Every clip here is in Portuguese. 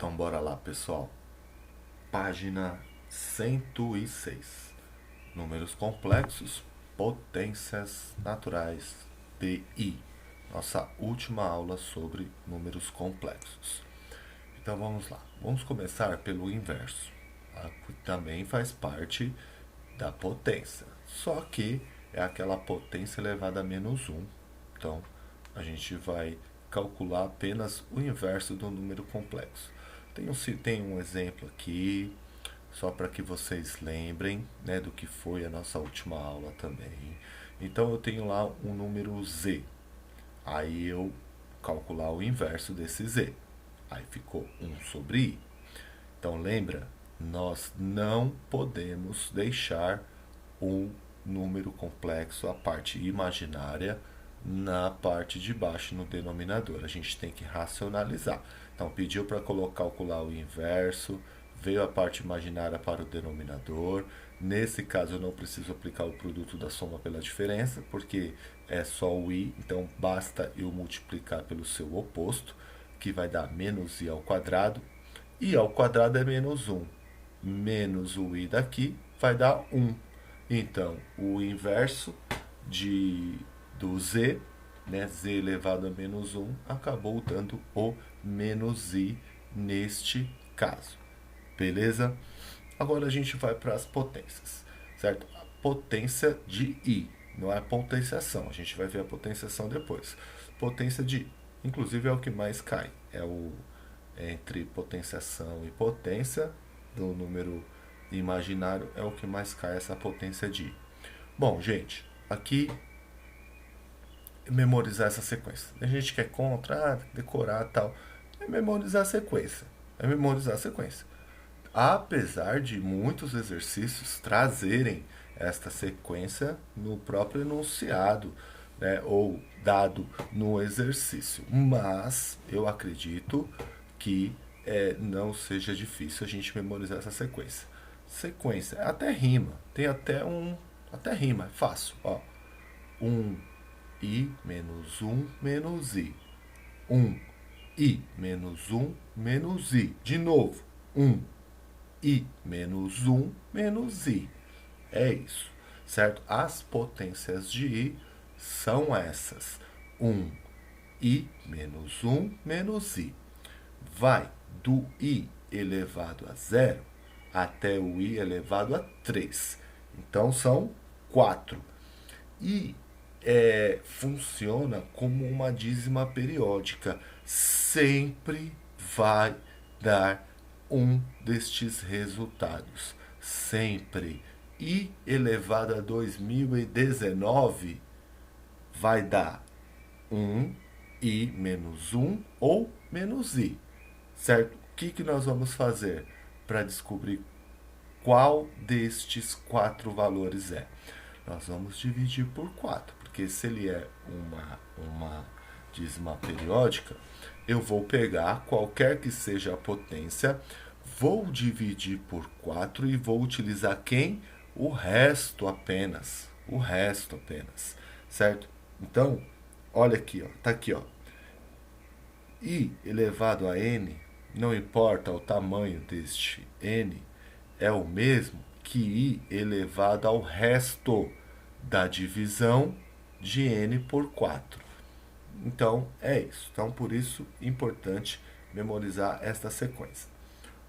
Então bora lá, pessoal. Página 106. Números complexos, potências naturais de I. Nossa última aula sobre números complexos. Então vamos lá. Vamos começar pelo inverso, que também faz parte da potência. Só que é aquela potência elevada a menos um. Então a gente vai calcular apenas o inverso do número complexo. Tem um exemplo aqui, só para que vocês lembrem, né, do que foi a nossa última aula também. Então eu tenho lá um número z. Aí eu calcular o inverso desse z. Aí ficou 1/i. Então lembra, nós não podemos deixar um número complexo, a parte imaginária, na parte de baixo, no denominador. A gente tem que racionalizar. Então pediu para calcular o inverso, veio a parte imaginária para o denominador. Nesse caso eu não preciso aplicar o produto da soma pela diferença, porque é só o i, então basta eu multiplicar pelo seu oposto, que vai dar menos i ao quadrado. I ao quadrado é menos 1. Menos o i daqui vai dar 1. Então, o inverso do z, né, z elevado a menos 1, acabou dando o menos i neste caso. Beleza? Agora a gente vai para as potências, certo? A potência de i, não é a potenciação. A gente vai ver a potenciação depois. Potência de i, inclusive é o que mais cai. Entre potenciação e potência do número imaginário, é o que mais cai essa potência de i. Bom, gente, aqui memorizar essa sequência. A gente quer decorar tal. É memorizar a sequência. É memorizar a sequência. Apesar de muitos exercícios trazerem esta sequência no próprio enunciado, né, ou dado no exercício. Mas eu acredito que não seja difícil a gente memorizar essa sequência. Sequência, até rima. Tem até um. Até rima, é fácil. Ó. 1i menos 1 menos i. 1i menos 1 menos i. De novo. 1i menos 1 menos i. É isso, certo? As potências de i são essas. 1i menos 1 menos i. Vai do i elevado a zero até o i elevado a 3. Então são 4. E funciona como uma dízima periódica. Sempre vai dar um destes resultados. Sempre. I elevado a 2019 vai dar 1i menos 1 ou menos i. Certo? O que nós vamos fazer para descobrir qual destes 4 valores é? Nós vamos dividir por 4, porque se ele é uma dízima periódica, eu vou pegar qualquer que seja a potência, vou dividir por 4 e vou utilizar quem? O resto apenas. O resto apenas. Certo? Então, olha aqui, ó, tá aqui, ó. I elevado a n, não importa o tamanho deste n, é o mesmo que i elevado ao resto da divisão de n por 4. Então, é isso. Então, por isso, importante memorizar esta sequência.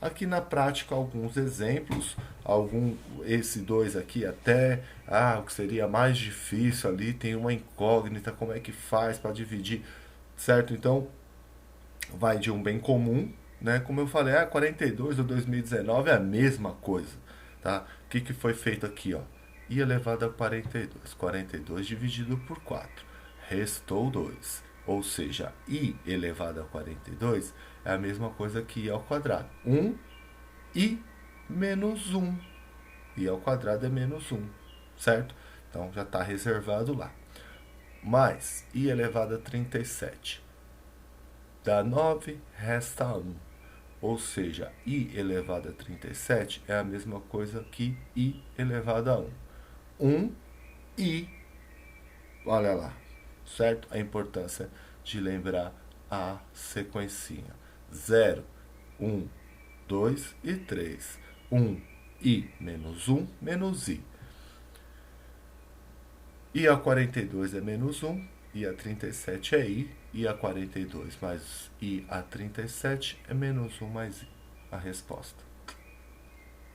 Aqui na prática, alguns exemplos. Esse 2 aqui até, o que seria mais difícil ali, tem uma incógnita, como é que faz para dividir, certo? Então, vai de um bem comum, né? Como eu falei, 42 ou 2019 é a mesma coisa, tá? O que foi feito aqui, ó? I elevado a 42. 42 dividido por 4. Restou 2. Ou seja, i elevado a 42 é a mesma coisa que i ao quadrado. 1i menos 1. I ao quadrado é menos 1, certo? Então já está reservado lá. Mais i elevado a 37. Dá 9, resta 1. Ou seja, i elevado a 37 é a mesma coisa que i elevado a 1. 1i, olha lá, certo? A importância de lembrar a sequencinha. 0, 1, 2 e 3. 1i menos 1 menos i. I a 42 é menos 1, I a 37 é I, I a 42 mais I a 37 é menos 1 mais I. A resposta.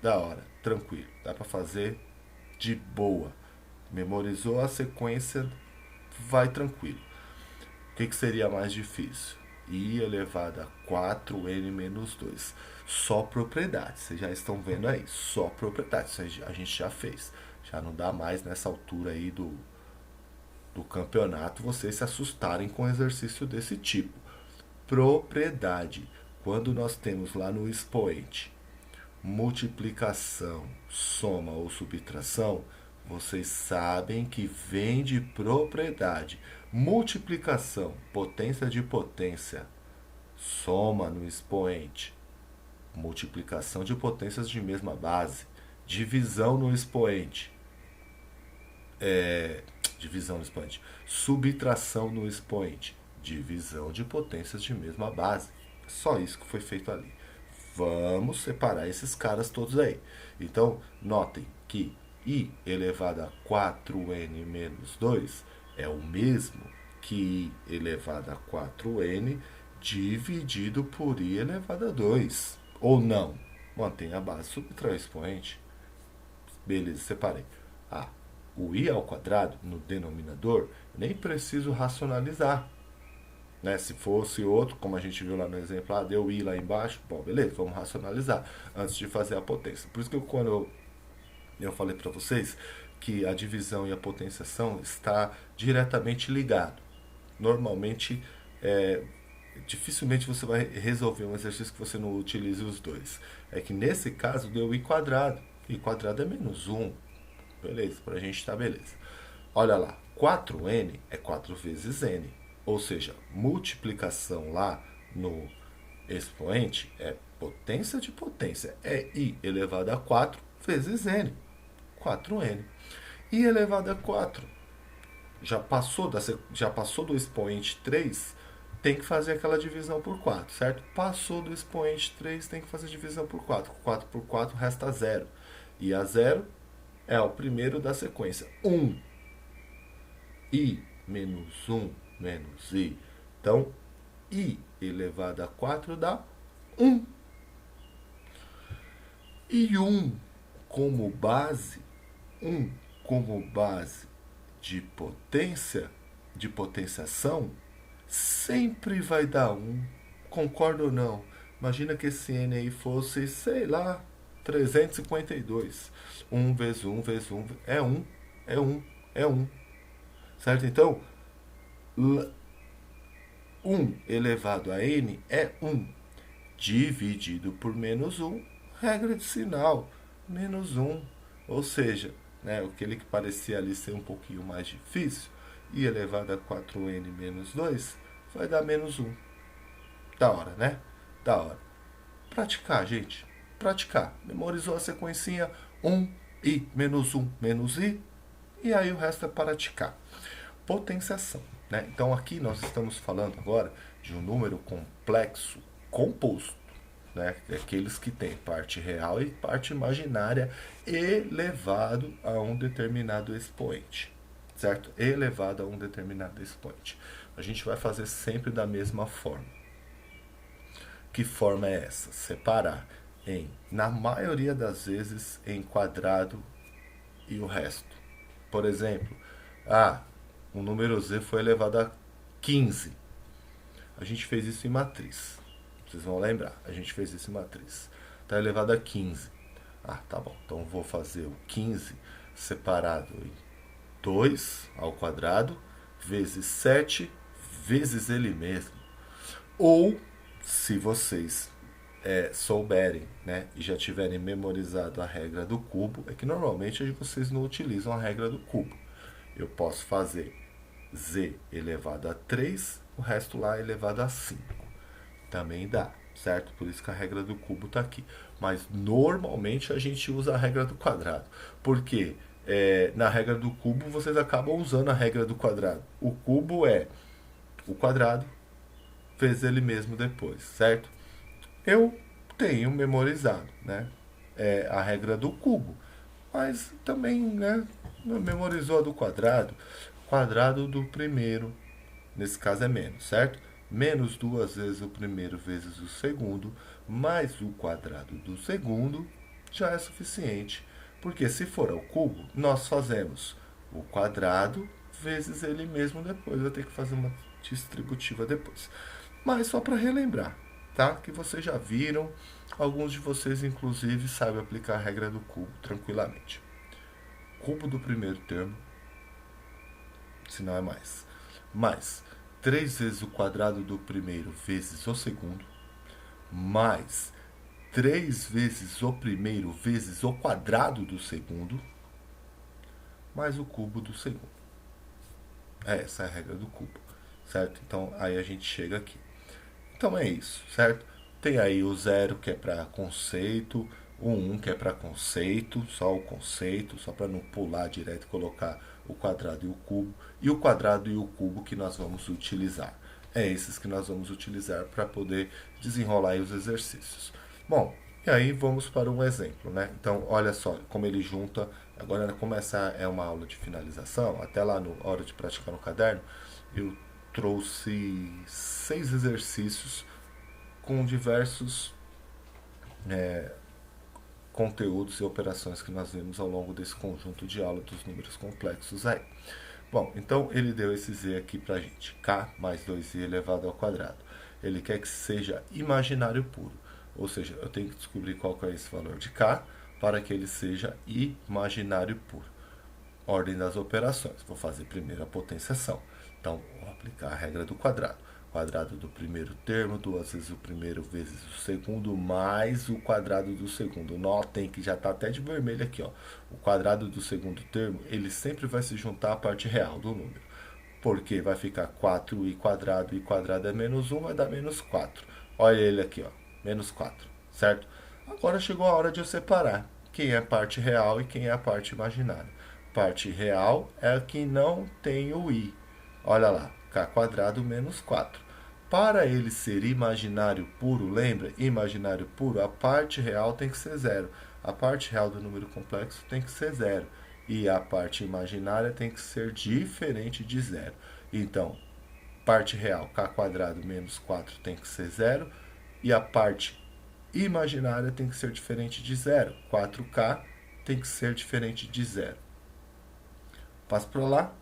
Da hora, tranquilo, dá para fazer de boa. Memorizou a sequência, vai tranquilo. O que seria mais difícil? I elevado a 4n menos 2. Só propriedade, vocês já estão vendo aí, só propriedade, isso a gente já fez. Já não dá mais nessa altura aí do campeonato vocês se assustarem com um exercício desse tipo. Propriedade. Quando nós temos lá no expoente multiplicação, soma ou subtração, vocês sabem que vem de propriedade. Multiplicação, potência de potência, soma no expoente, multiplicação de potências de mesma base, divisão no expoente, subtração no expoente, divisão de potências de mesma base. Só isso que foi feito ali. Vamos separar esses caras todos aí. Então, notem que I elevado a 4n menos 2 é o mesmo que I elevado a 4n dividido por I elevado a 2. Ou não? Mantém a base, subtrai o expoente. Beleza, separei. O I ao quadrado, no denominador, nem preciso racionalizar. Né? Se fosse outro, como a gente viu lá no exemplo, deu I lá embaixo, bom, beleza, vamos racionalizar antes de fazer a potência. Por isso que quando eu falei para vocês que a divisão e a potenciação está diretamente ligado. Normalmente, dificilmente você vai resolver um exercício que você não utilize os dois. É que nesse caso deu I quadrado. I quadrado é menos 1. Beleza, pra gente tá beleza. Olha lá, 4n é 4 vezes n. Ou seja, multiplicação lá no expoente é potência de potência. É I elevado a 4 vezes n. 4n. I elevado a 4. Já passou do expoente 3, tem que fazer aquela divisão por 4, certo? Passou do expoente 3, tem que fazer divisão por 4. 4 por 4 resta 0. E a 0 é o primeiro da sequência. 1. I menos 1 menos I. Então, I elevado a 4 dá 1. E 1 como base, 1 como base de potência, de potenciação, sempre vai dar 1. Concorda ou não? Imagina que esse n aí fosse, sei lá, 352. 1 vezes 1 vezes 1 é 1, é 1, é 1. Certo? Então, 1 elevado a n é 1. Dividido por menos 1, regra de sinal, menos 1. Ou seja, né, aquele que parecia ali ser um pouquinho mais difícil, i elevado a 4n menos 2, vai dar menos 1. Da hora, né? Da hora. Praticar, gente. Praticar. Memorizou a sequencinha 1i menos 1 menos i, e aí o resto é praticar. Potenciação. Né? Então aqui nós estamos falando agora de um número complexo composto. Né? Aqueles que têm parte real e parte imaginária elevado a um determinado expoente. Certo? Elevado a um determinado expoente. A gente vai fazer sempre da mesma forma. Que forma é essa? Separar na maioria das vezes, em quadrado e o resto. Por exemplo, o número z foi elevado a 15. A gente fez isso em matriz. Vocês vão lembrar, a gente fez isso em matriz. Está elevado a 15. Tá bom. Então vou fazer o 15 separado em 2 ao quadrado vezes 7 vezes ele mesmo. Ou, se vocês souberem, né, e já tiverem memorizado a regra do cubo, é que normalmente vocês não utilizam a regra do cubo. Eu posso fazer z elevado a 3, o resto lá elevado a 5. Também dá, certo? Por isso que a regra do cubo está aqui. Mas normalmente a gente usa a regra do quadrado. Porque na regra do cubo vocês acabam usando a regra do quadrado. O cubo é o quadrado vezes ele mesmo depois, certo? Eu tenho memorizado, né? É a regra do cubo. Mas também, né, memorizou a do quadrado. Quadrado do primeiro, nesse caso é menos, certo? Menos duas vezes o primeiro vezes o segundo, mais o quadrado do segundo, já é suficiente. Porque se for ao cubo, nós fazemos o quadrado vezes ele mesmo depois. Vai ter que fazer uma distributiva depois. Mas só para relembrar, tá? Que vocês já viram, alguns de vocês inclusive sabem aplicar a regra do cubo tranquilamente. Cubo do primeiro termo, se não é mais 3 vezes o quadrado do primeiro vezes o segundo, mais 3 vezes o primeiro vezes o quadrado do segundo, mais o cubo do segundo. Essa é a regra do cubo, certo? Então aí a gente chega aqui. Então é isso, certo? Tem aí o 0 que é para conceito, o 1 que é para conceito, só o conceito, só para não pular direto e colocar o quadrado e o cubo, e o quadrado e o cubo que nós vamos utilizar. É esses que nós vamos utilizar para poder desenrolar aí os exercícios. Bom, e aí vamos para um exemplo, né? Então, olha só como ele junta. Agora, como essa é uma aula de finalização, até lá na hora de praticar no caderno, eu trouxe 6 exercícios com diversos conteúdos e operações que nós vimos ao longo desse conjunto de aula dos números complexos aí. Bom, então ele deu esse z aqui pra gente, k mais 2i elevado ao quadrado. Ele quer que seja imaginário puro, ou seja, eu tenho que descobrir qual que é esse valor de k para que ele seja imaginário puro. Ordem das operações, vou fazer primeiro a potenciação. Então, vou aplicar a regra do quadrado. Quadrado do primeiro termo, duas vezes o primeiro vezes o segundo, mais o quadrado do segundo. Notem que já está até de vermelho aqui, ó. O quadrado do segundo termo, ele sempre vai se juntar à parte real do número. Porque vai ficar 4i quadrado é menos 1, vai dar menos 4. Olha ele aqui, ó, menos 4, certo? Agora chegou a hora de eu separar quem é a parte real e quem é a parte imaginária. Parte real é a que não tem o i. Olha lá, k quadrado menos 4. Para ele ser imaginário puro, lembra? Imaginário puro, a parte real tem que ser zero. A parte real do número complexo tem que ser zero. E a parte imaginária tem que ser diferente de zero. Então, parte real, k quadrado menos 4 tem que ser zero. E a parte imaginária tem que ser diferente de zero. 4k tem que ser diferente de zero. Passo para lá.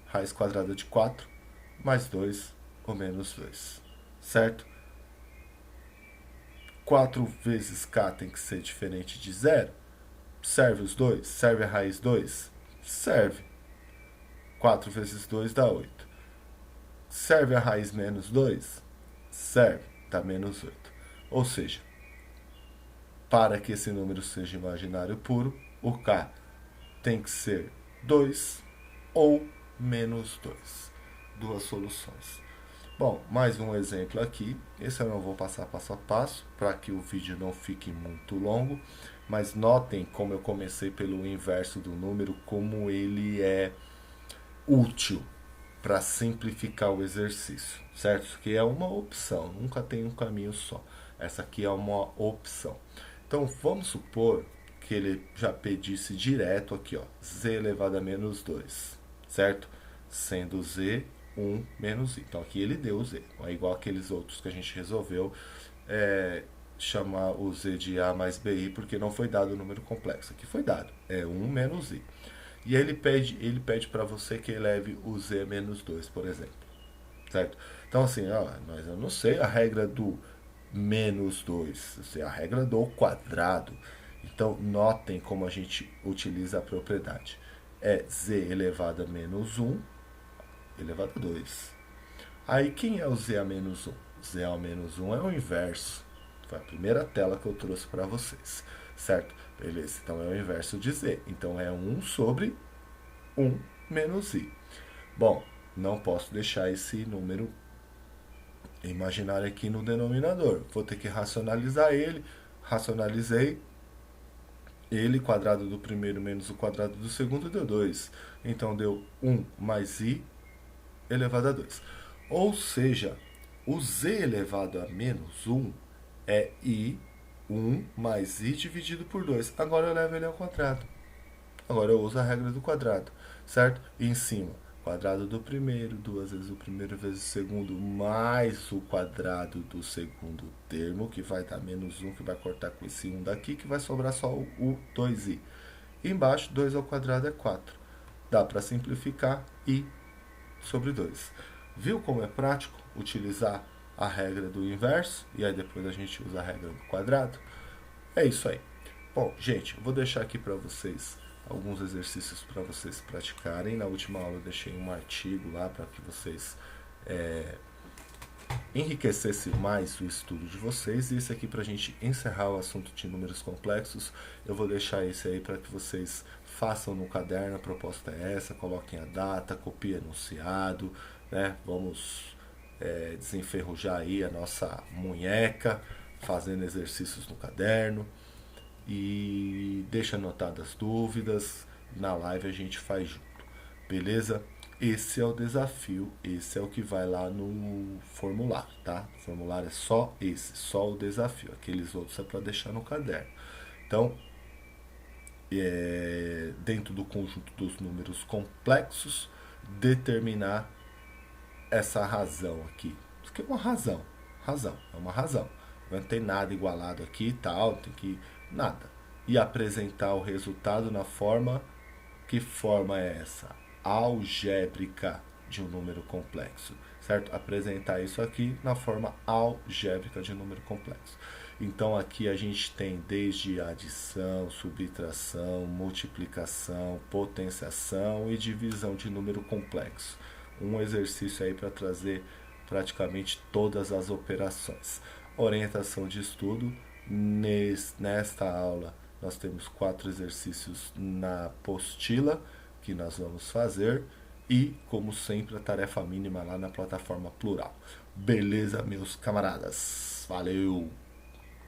Raiz quadrada de 4 mais 2 ou menos 2, certo? 4 vezes k tem que ser diferente de 0. Serve os dois? Serve a raiz 2? Serve. 4 vezes 2 dá 8. Serve a raiz menos 2? Serve, dá menos 8. Ou seja, para que esse número seja imaginário puro, o k tem que ser 2 ou menos 2. Duas soluções. Bom, mais um exemplo aqui. Esse eu não vou passar passo a passo, para que o vídeo não fique muito longo. Mas notem como eu comecei pelo inverso do número, como ele é útil para simplificar o exercício, certo? Isso aqui é uma opção, nunca tem um caminho só. Essa aqui é uma opção. Então, vamos supor que ele já pedisse direto aqui, ó, z elevado a menos 2, certo? Sendo z 1 menos i. Então, aqui ele deu o z. Não é igual aqueles outros que a gente resolveu chamar o z de a mais bi, porque não foi dado o número complexo. Aqui foi dado, é 1 menos i. E aí ele pede para você que eleve o z menos 2, por exemplo. Certo? Então, assim, ó, mas eu não sei a regra do menos 2, eu sei a regra do quadrado. Então, notem como a gente utiliza a propriedade. É z elevado a menos 1 elevado a 2. Aí, quem é o z a menos 1? Z a menos 1 é o inverso. Foi a primeira tela que eu trouxe para vocês, certo? Beleza, então é o inverso de z. Então, é 1 sobre 1 menos i. Bom, não posso deixar esse número imaginário aqui no denominador. Vou ter que racionalizar ele. Racionalizei. Ele, quadrado do primeiro menos o quadrado do segundo, deu 2. Então, deu 1 mais i elevado a 2. Ou seja, o z elevado a menos 1 é I1 mais I dividido por 2. Agora eu levo ele ao quadrado. Agora eu uso a regra do quadrado, certo? E em cima, quadrado do primeiro, duas vezes o primeiro vezes o segundo, mais o quadrado do segundo termo, que vai dar menos 1, que vai cortar com esse 1 daqui, que vai sobrar só o 2i. E embaixo, 2 ao quadrado é 4. Dá para simplificar i sobre 2. Viu como é prático utilizar a regra do inverso? E aí depois a gente usa a regra do quadrado? É isso aí. Bom, gente, eu vou deixar aqui para vocês alguns exercícios para vocês praticarem. Na última aula eu deixei um artigo lá para que vocês enriquecessem mais o estudo de vocês. E esse aqui, para a gente encerrar o assunto de números complexos, eu vou deixar esse aí para que vocês façam no caderno. A proposta é essa: coloquem a data, copiem enunciado, né? Vamos desenferrujar aí a nossa munheca fazendo exercícios no caderno. E deixa anotadas as dúvidas. Na live a gente faz junto, beleza? Esse é o desafio, esse é o que vai lá no formulário, tá? O formulário é só esse, só o desafio. Aqueles outros é para deixar no caderno. Então, dentro do conjunto dos números complexos, determinar essa razão aqui. Isso aqui é uma razão, é uma razão. Não tem nada igualado aqui e tal, tem que nada. E apresentar o resultado na forma, que forma é essa? Algébrica de um número complexo, certo? Apresentar isso aqui na forma algébrica de um número complexo. Então aqui a gente tem desde adição, subtração, multiplicação, potenciação e divisão de número complexo. Um exercício aí para trazer praticamente todas as operações. Orientação de estudo. Nesta aula nós temos 4 exercícios na apostila que nós vamos fazer e, como sempre, a tarefa mínima lá na plataforma Plural. Beleza, meus camaradas? Valeu!